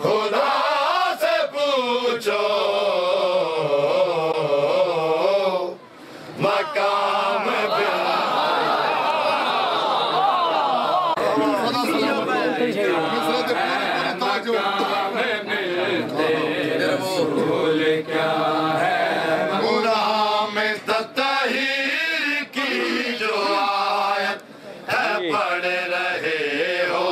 खुदा से पूछो मकाम रसूल क्या है कुरान में तत्हीर की जो आयत है पढ़ रहे हो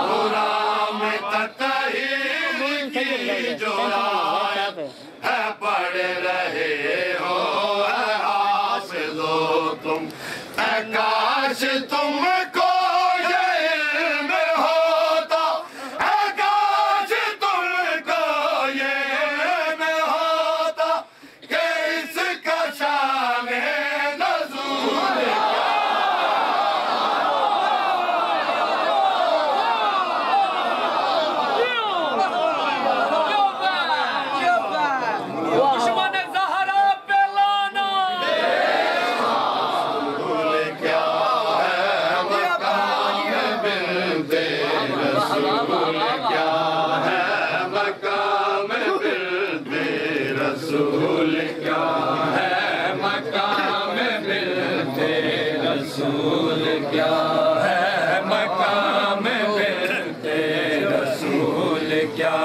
कुरान में तत्हीर की जो आयत है पढ़ रहे हो हाफिज़ो तुम काश तुमको रसूल क्या है मकाम मिलते रसूल क्या है मकाम मिलते रसूल क्या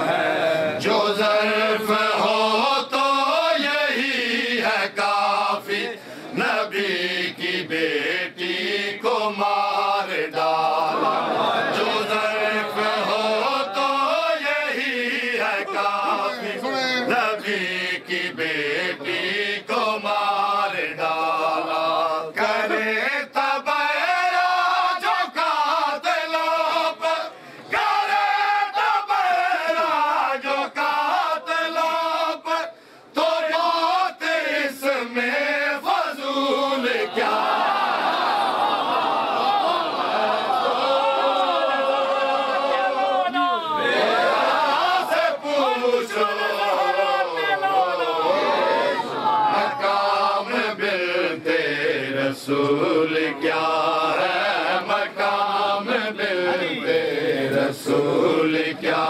है जो ज़र्फ़ हो तो यही है काफ़ी नबी की बेटी को मार डाला जो ज़र्फ़ हो तो यही है काफ़ी नबी की बेटी को मार डाला करे तबेरा जो कातिलों पर करे तबेरा जो कातिलों पर तो मौत इसमें फजूल क्या रसूल क्या है मकाम मिलते रसूल क्या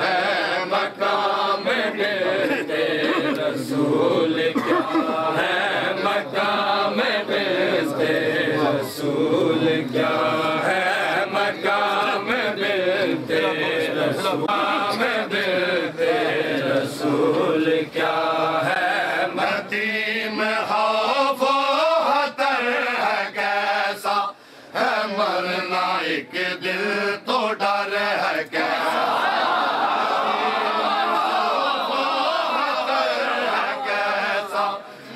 है मकाम मिलते रसूल क्या है मकाम मिलते रसूल क्या है मकाम मिलते रसूल मिलते रसूल क्या है मतीम खौफ मरना एक दिल तो डर है कैसा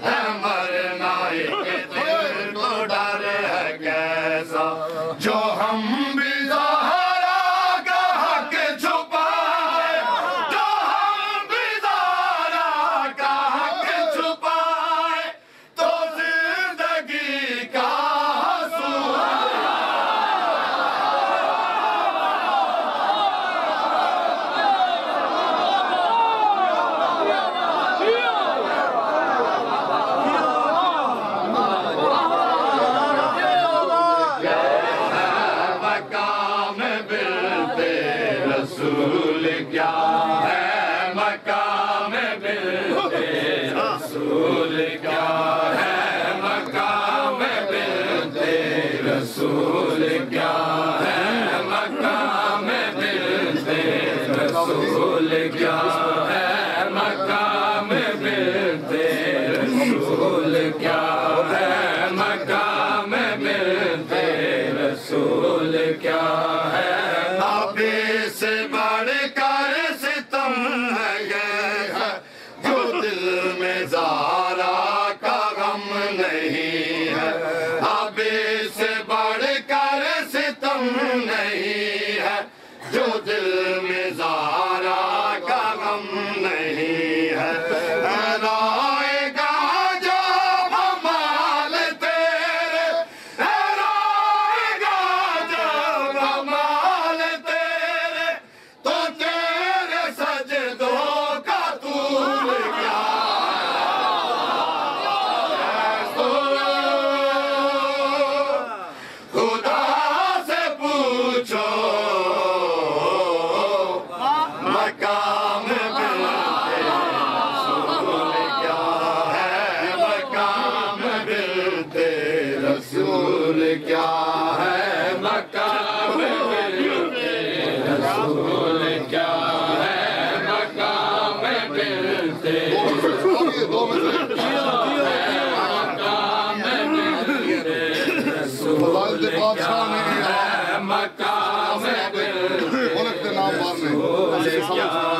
है मरना एक दिल तो डर है कैसा जो हम भी ज़हरा का हक छुपाए जो हम भी ज़हरा का हक छुपाए तो जिंदगी का रसूल क्या है मकाम मिलते रसूल क्या है मकाम मिलते रसूल क्या है मकाम मिलते रसूल क्या है मकाम मिलते रसूल क्या है मकाम मिलते रसूल क्या है से बढ़कर सितम है जो दिल में ज़ारा का गम नहीं है अबे से बढ़कर सितम नहीं है जो दिल में ज़ारा का गम नहीं है रोएगा जो भमाल तेरे रोएगा जो भमाल तेरे तो तेरे सजदों का तूल क्या खुदा रसूल क्या है मकाम बिनते दो मिनट बादशाह ने मकाम बिनते मुल्क के नाम मारने